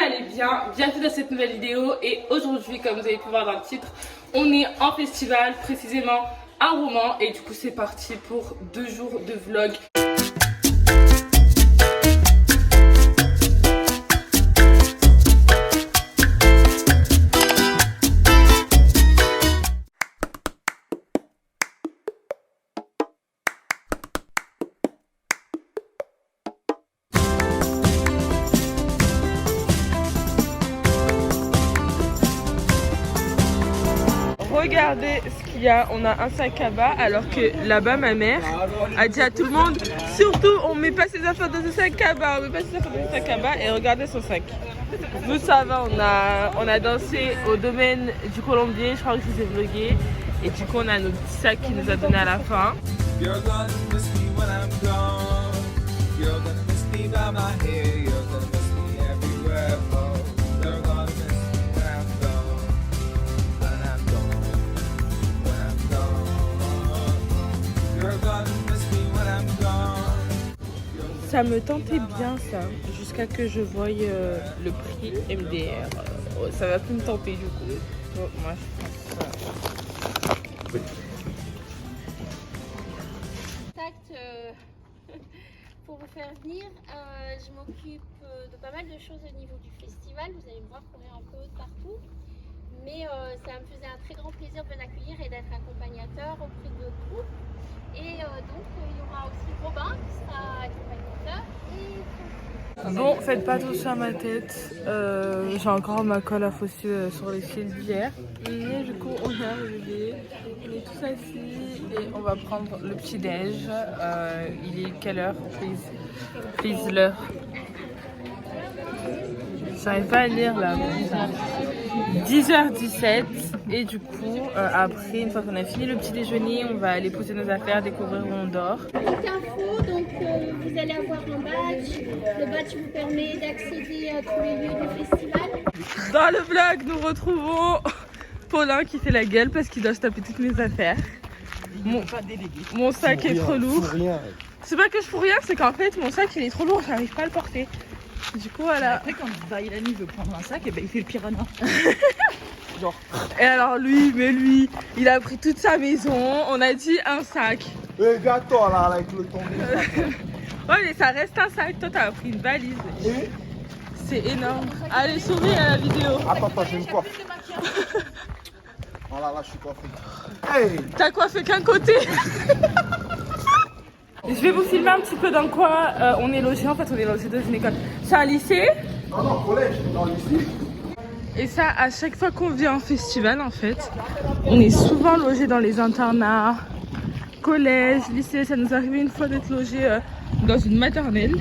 allez bien, bienvenue dans cette nouvelle vidéo. Et aujourd'hui, comme vous avez pu voir dans le titre, on est en festival, précisément à Romans. Et du coup c'est parti pour 2 jours de vlog. Regardez ce qu'il y a, on a un sac à bas alors que là-bas ma mère a dit à tout le monde surtout on met pas ses affaires dans ce sac à bas, on met pas ses affaires dans ce sac à bas et regardez son sac. Nous ça va, on a dansé au domaine du Colombier, je crois que je vous ai vlogué et du coup on a nos petits sacs qu'il nous a donné à la fin. Ça me tentait bien ça, jusqu'à que je voie le prix MDR. Ça va plus me tenter du coup. Bon, moi je pense ça. Pour vous faire venir, je m'occupe de pas mal de choses au niveau du festival. Vous allez me voir courir un peu partout. Mais ça me faisait un très grand plaisir de l'accueillir et d'être accompagnateur auprès de vous. Et donc il y aura aussi Robin qui sera accompagnateur. Bon, faites pas tout ça à ma tête. J'ai encore ma colle à faucille sur les cils d'hier. Mais du coup, on est arrivé. On est tous assis et on va prendre le petit déj. Il est quelle heure? Please l'heure. J'arrive pas à lire là. 10h17 et du coup après une fois qu'on a fini le petit déjeuner on va aller poser nos affaires, découvrir où on dort. Petite info, donc vous allez avoir un badge. Le badge vous permet d'accéder à tous les lieux du festival. Dans le vlog nous retrouvons Paulin qui fait la gueule parce qu'il doit se taper toutes mes affaires. Mon sac est trop lourd. C'est pas que je fous rien, c'est qu'en fait mon sac il est trop lourd, j'arrive pas à le porter. Du coup voilà. Après quand Bailani veut prendre un sac, et ben il fait le piranha. Genre. Et alors lui, il a pris toute sa maison, on a dit un sac. Regarde-toi là avec le ton. Ouais mais ça reste un sac, toi t'as pris une valise. C'est énorme. Allez souris à la vidéo. Attends, j'ai une coiffe. Voilà, là je suis coiffé. Hey. T'as coiffé qu'un côté. Je vais vous filmer un petit peu dans quoi on est logé. En fait on est logé dans une école. C'est un lycée. Ah non, collège, dans le lycée. Et ça, à chaque fois qu'on vient en festival, en fait, on est souvent logé dans les internats, collèges, lycées. Ça nous est arrivé une fois d'être logé dans une maternelle,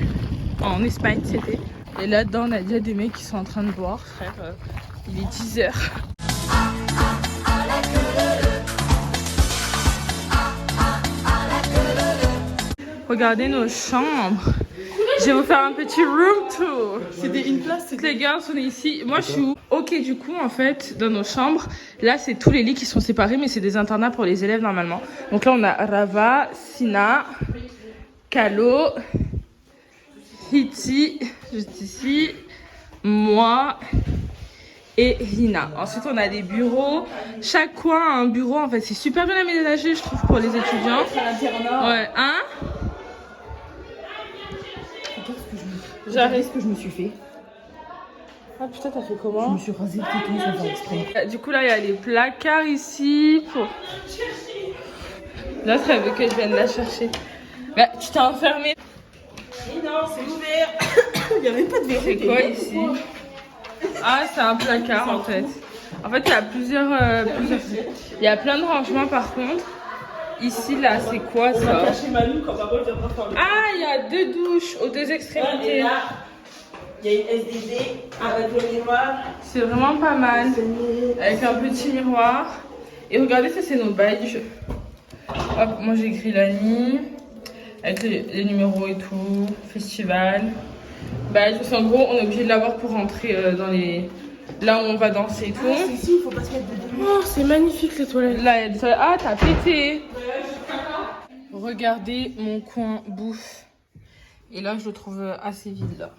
en Espagne c'était. Et là-dedans, on a déjà des mecs qui sont en train de boire, frère. Il est 10h. Regardez nos chambres. Je vais vous faire un petit room tour. C'était une place. Toutes les gars sont ici. Moi je suis où? Ok, du coup en fait dans nos chambres, là c'est tous les lits qui sont séparés, mais c'est des internats pour les élèves normalement. Donc là on a Rava, Sina, Kalo, Hiti, juste ici, moi et Rina. Ensuite on a des bureaux. Chaque coin a un bureau. En fait c'est super bien aménagé je trouve pour les étudiants. Ouais, hein? J'arrive ce que je me suis fait. Ah putain t'as fait comment? Je me suis rasé le téton sans faire exprès. Du coup là il y a les placards ici pour... Là ça veut que je vienne la chercher. Bah tu t'es enfermé. Mais non c'est ouvert. Il n'y a même pas de verre. C'est quoi ici? Ah c'est un placard en fait. En fait il y a plusieurs... Il y a plein de rangements par contre. Ici là c'est quoi ça? Ah il y a 2 douches aux 2 extrémités. Il y a une SDD avec le miroir. C'est vraiment pas mal. Avec un petit miroir. Et regardez ça c'est nos badges. Hop moi j'ai écrit l'année. Avec les numéros et tout. Festival. Badge. Parce qu'en gros on est obligé de l'avoir pour rentrer dans les... Là où on va danser et tout. Ah, c'est ici, il faut pas se mettre dedans. Oh, c'est magnifique les toilettes. Là, il y a des toilettes. Ah, t'as pété. Regardez mon coin bouffe. Et là, je le trouve assez vide là.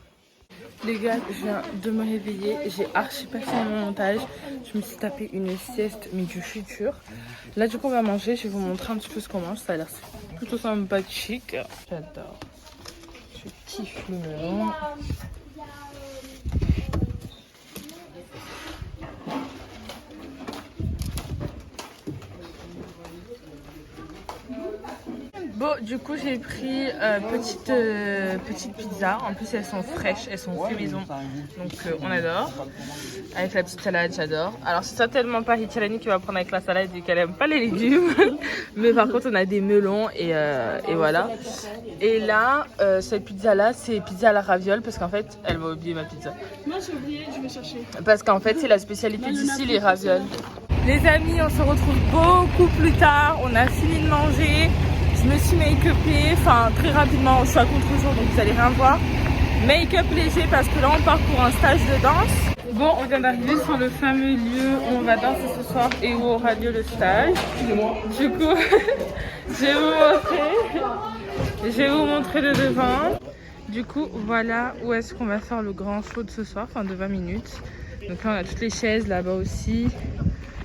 Les gars, je viens de me réveiller, j'ai archi pas fait mon montage. Je me suis tapé une sieste, mais du futur. Là, du coup, on va manger. Je vais vous montrer un petit peu ce qu'on mange. Ça a l'air plutôt sympathique. J'adore. Je kiffe le melon. Bon, du coup, j'ai pris petite pizza. En plus, elles sont fraîches, elles sont fait maison. Donc, on adore. Avec la petite salade, j'adore. Alors, c'est certainement pas Richelani qui va prendre avec la salade vu qu'elle aime pas les légumes. Mais par contre, on a des melons et voilà. Et là, cette pizza-là, c'est pizza à la raviole parce qu'en fait, elle va oublier ma pizza. Moi j'ai oublié, je vais chercher. Parce qu'en fait, c'est la spécialité d'ici, les ravioles. Les amis, on se retrouve beaucoup plus tard. On a fini de manger. Je me suis make-upée, enfin très rapidement, je suis à contre-jour donc vous n'allez rien voir. Make-up léger parce que là on part pour un stage de danse. Bon, on vient d'arriver sur le fameux lieu où on va danser ce soir et où aura lieu le stage. Du coup, je vais vous montrer le devant. Du coup, voilà où est-ce qu'on va faire le grand show de ce soir, enfin de 20 minutes. Donc là on a toutes les chaises là-bas aussi.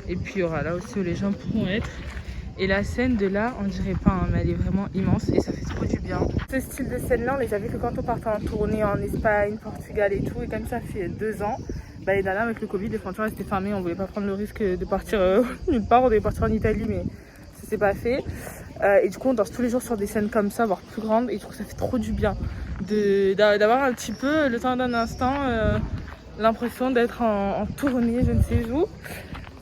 Et puis il y aura là aussi où les gens pourront être. Et la scène de là, on dirait pas, hein, mais elle est vraiment immense et ça fait trop du bien. Ce style de scène là, on les a vu que quand on partait en tournée en Espagne, Portugal et tout. Et comme ça fait 2 ans, les dernières avec le Covid, les frontières étaient fermées. On voulait pas prendre le risque de partir nulle part. On devait partir en Italie, mais ça s'est pas fait. Et du coup, on danse tous les jours sur des scènes comme ça, voire plus grandes. Et je trouve que ça fait trop du bien d'avoir un petit peu, le temps d'un instant, l'impression d'être en tournée, je ne sais où.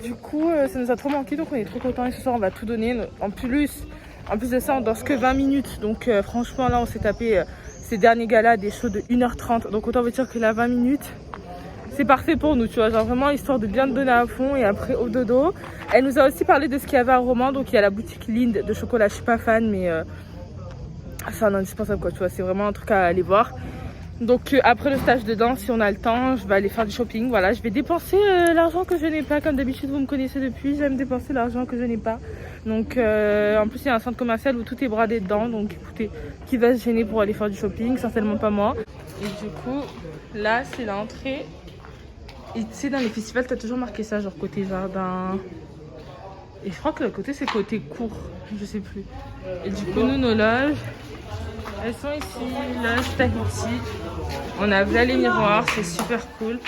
Du coup, ça nous a trop manqué, donc on est trop contents et ce soir on va tout donner. En plus de ça, on danse que 20 minutes. Donc franchement, là on s'est tapé ces derniers galas des shows de 1h30. Donc autant vous dire que là 20 minutes, c'est parfait pour nous, tu vois. Genre vraiment histoire de bien te donner à fond et après au dodo. Elle nous a aussi parlé de ce qu'il y avait à Romans. Donc il y a la boutique Lind de chocolat, je suis pas fan, mais c'est un indispensable quoi, tu vois. C'est vraiment un truc à aller voir. Donc après le stage de danse, si on a le temps, je vais aller faire du shopping. Voilà, je vais dépenser l'argent que je n'ai pas. Comme d'habitude, vous me connaissez depuis, j'aime dépenser l'argent que je n'ai pas. Donc en plus, il y a un centre commercial où tout est bradé dedans. Donc écoutez, qui va se gêner pour aller faire du shopping? Certainement pas moi. Et du coup, là, c'est l'entrée. Et tu sais, dans les festivals, t'as toujours marqué ça, genre côté jardin. Et je crois que le côté, c'est côté court. Je sais plus. Et du coup, nous, nos loges... elles sont ici, loge Tahiti. On a là les miroirs, c'est super cool.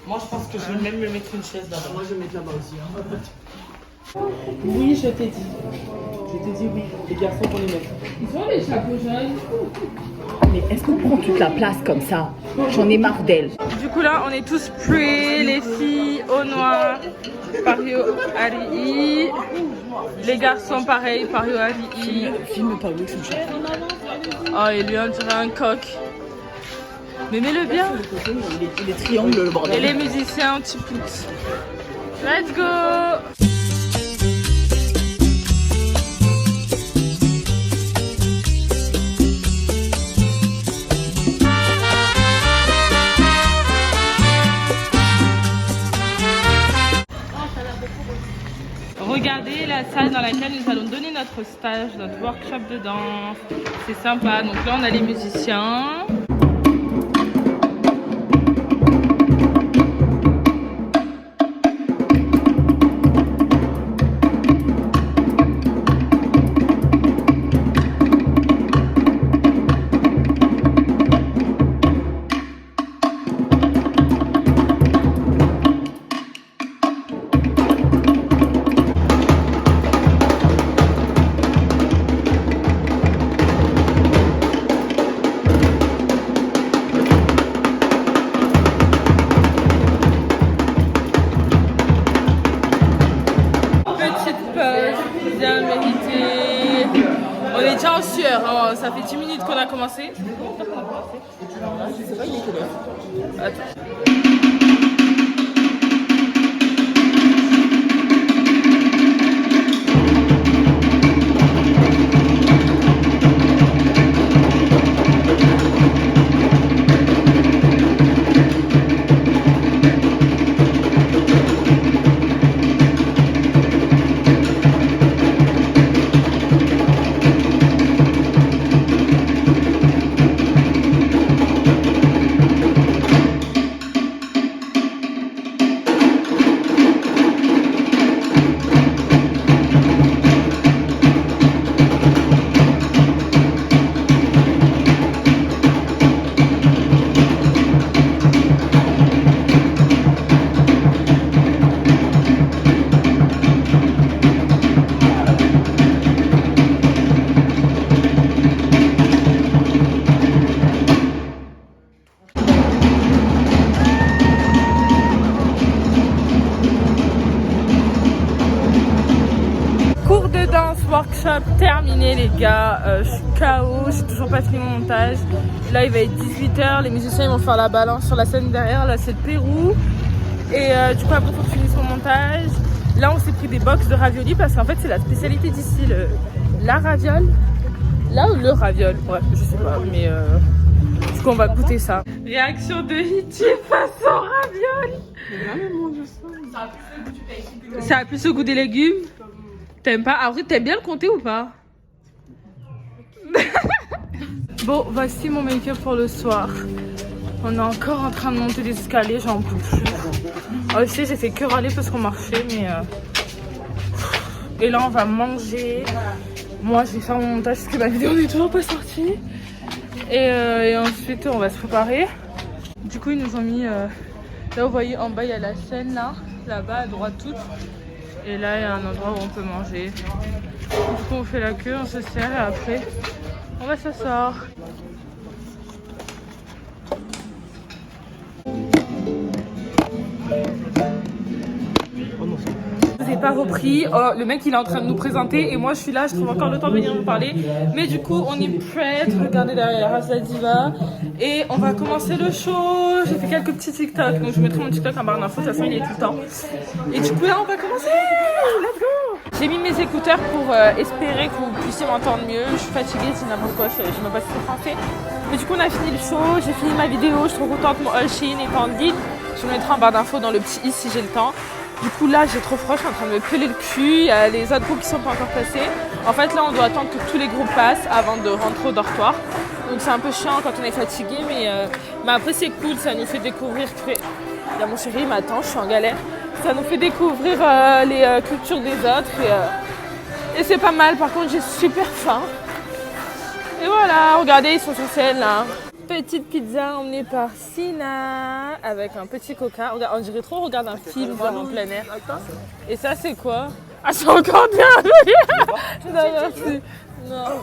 Moi, je pense que je vais même me mettre une chaise là-bas. Moi, je vais mettre là-bas aussi. Hein. Oui, je t'ai dit. Je t'ai dit oui. Les garçons pour les mettre. Ils ont les chapeaux jaunes. Mais est-ce qu'on prend toute la place comme ça? J'en ai marre d'elle. Du coup là, on est tous prêts, les filles au noir, Pario Ari. Les garçons pareil, Pario Ari. Filme pas, oui, c'est cher. Oh, et lui on dirait un coq. Mais mets-le bien. Il est triangle le bordel. Et les musiciens en petit pouce. Let's go. Regardez la salle dans laquelle nous allons donner notre stage, notre workshop de danse. C'est sympa. Donc là, on a les musiciens. Bien mérité. On est déjà en sueur, hein. Ça fait 10 minutes qu'on a commencé. Attends. workshop terminé les gars, je suis KO, j'ai toujours pas fini mon montage. Là il va être 18h, les musiciens ils vont faire la balance sur la scène derrière, là c'est le Pérou. Et du coup après faut que je finisse mon montage. Là on s'est pris des box de raviolis parce qu'en fait c'est la spécialité d'ici, la raviole. Là ou le raviole, bref je sais pas mais du coup on va goûter ça. Réaction de Hitty face au raviole. Ça a plus le goût des légumes. T'aimes pas? Après t'aimes bien le comté ou pas? Bon voici mon make-up pour le soir. On est encore en train de monter les escaliers, j'en peux plus. Aussi j'ai fait que râler parce qu'on marchait mais et là on va manger. Moi je vais faire mon montage parce que ma vidéo n'est toujours pas sortie. Et ensuite on va se préparer. Du coup ils nous ont mis là vous voyez en bas il y a la scène là-bas à droite toute. Et là il y a un endroit où on peut manger. Du coup on fait la queue, on se sert et après on va s'asseoir. Je vous ai pas repris, oh, le mec il est en train de nous présenter et moi je suis là, je trouve encore le temps de venir nous parler. Mais du coup on est prête, regardez derrière Rasa Diva. Et on va commencer le show. J'ai fait quelques petits TikTok, donc je mettrai mon TikTok en barre d'infos, de toute façon il est tout le temps. Et du coup là on va commencer, let's go. J'ai mis mes écouteurs pour espérer que vous puissiez m'entendre mieux. Je suis fatiguée, c'est n'importe quoi, je sais même pas si c'est français. Mais du coup on a fini le show, j'ai fini ma vidéo, je suis trop contente, mon haul Shein est en guide. Je vous mettrai en barre d'infos dans le petit i si j'ai le temps. Du coup là j'ai trop froid, je suis en train de me peler le cul, il y a les autres groupes qui sont pas encore passés. En fait là on doit attendre que tous les groupes passent avant de rentrer au dortoir. Donc c'est un peu chiant quand on est fatigué mais après c'est cool, ça nous fait découvrir. Il y a mon chéri, il m'attend, je suis en galère. Ça nous fait découvrir les cultures des autres et c'est pas mal. Par contre j'ai super faim. Et voilà, regardez ils sont sur scène là. Petite pizza emmenée par Sina avec un petit coca. On dirait trop on regarde un film en plein air. Et ça c'est quoi? Ah c'est encore bien. Non merci. Non.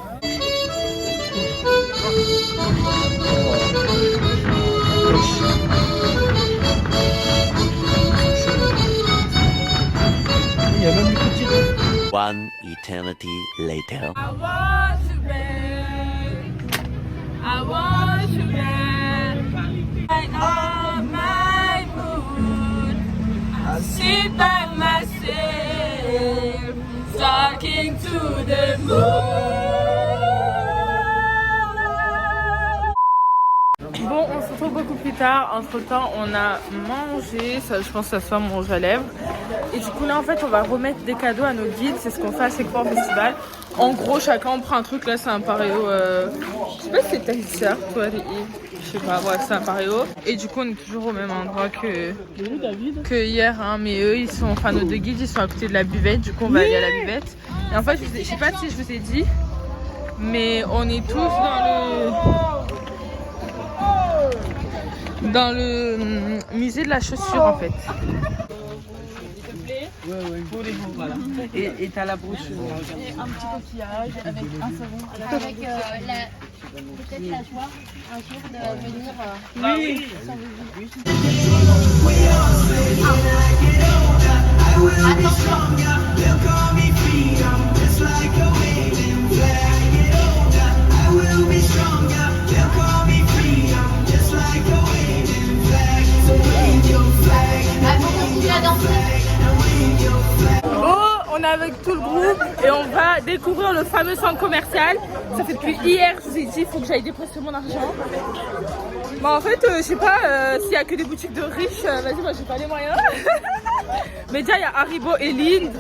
Il y a même une petite. One eternity later. I want you back. I want you back. I of my mood. I sit by myself, talking to the moon. Bon, on se retrouve beaucoup plus tard. Entre temps, on a mangé. Ça, je pense que ça se fait mon rouge à lèvres. Et du coup, là, en fait, on va remettre des cadeaux à nos guides. C'est ce qu'on fait à chaque fois au festival. En gros, chacun on prend un truc. Là, c'est un paréo. Je sais pas si c'est ta sœur, toi, les je sais pas. Ouais, c'est un paréo. Et du coup, on est toujours au même endroit que hier. Hein. Mais eux, ils sont. Enfin, nos deux guides, ils sont à côté de la buvette. Du coup, on va aller à la buvette. Et en fait, je sais pas si je vous ai dit, mais on est tous dans le musée de la chaussure en fait. Voilà. Et t'as la brochure. Et un petit coquillage avec un savon. Avec peut-être la joie un jour de venir. Oui. Bon, on est avec tout le groupe et on va découvrir le fameux centre commercial. Ça fait depuis hier, je vous ai dit, il faut que j'aille déposer mon argent. Bah en fait, je sais pas, s'il y a que des boutiques de riches, vas-y, moi j'ai pas les moyens. Mais déjà, il y a Haribo et Lind.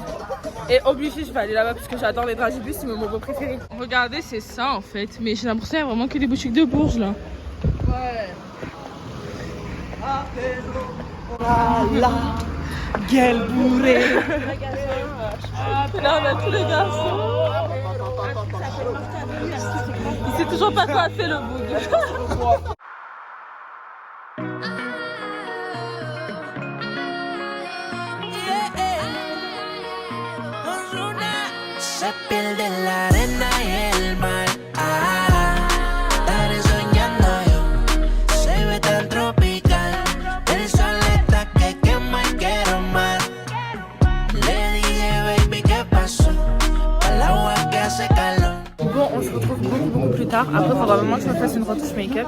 Et obligé, je vais aller là-bas parce que j'adore les dragibus, c'est mon moment préféré. Regardez, c'est ça en fait. Mais j'ai l'impression qu'il y a vraiment que des boutiques de Bourges là. Ouais. Voilà. Gueule bourrée. Ah, là on a tous les garçons. Il sait toujours pas quoi faire le boug. Se pierde la arena y el mar. Estaré soñando yo. Se ve tan tropical. El sol está que quema y quiero más. Le dije, baby, ¿qué pasó? El agua que hace vraiment que je me fasse une retouche make-up.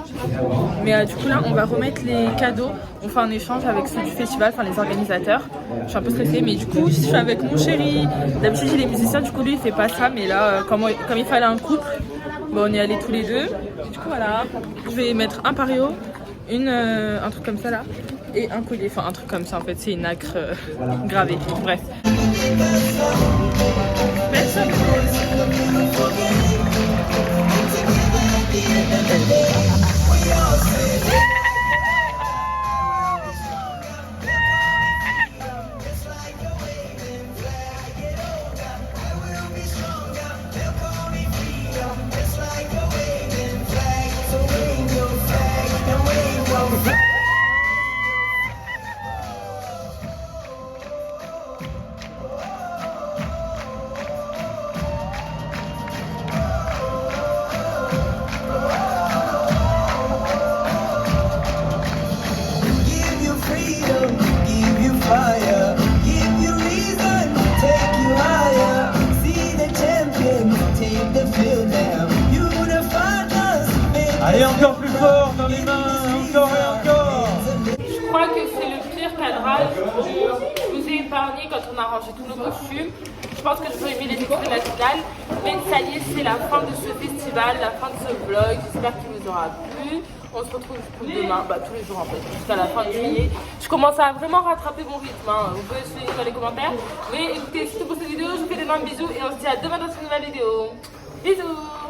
Mais du coup là on va remettre les cadeaux. On fait un échange avec ceux du festival, enfin les organisateurs. Je suis un peu stressée mais du coup je suis avec mon chéri. D'habitude il est musicien, du coup lui il fait pas ça. Mais là comme il fallait un couple, bon, on est allés tous les deux. Du coup voilà, je vais mettre un pario, un truc comme ça là. Et un collier, enfin un truc comme ça en fait, c'est une nacre gravée, bref. Allez, encore plus fort dans les mains, encore et encore. Je crois que c'est le pire cadrage que je vous ai épargné quand on a rangé tous nos costumes. Je pense que je peux aimer les extraits matinales. Mais ça y est, c'est la fin de ce festival, la fin de ce vlog. J'espère qu'il vous aura plu. On se retrouve demain, tous les jours en fait, jusqu'à la fin de juillet. Je commence à vraiment rattraper mon rythme, hein. Vous pouvez suivre dans les commentaires. Mais écoutez, si c'est pour cette vidéo, je vous fais d'énormes bisous et on se dit à demain dans une nouvelle vidéo. Bisous.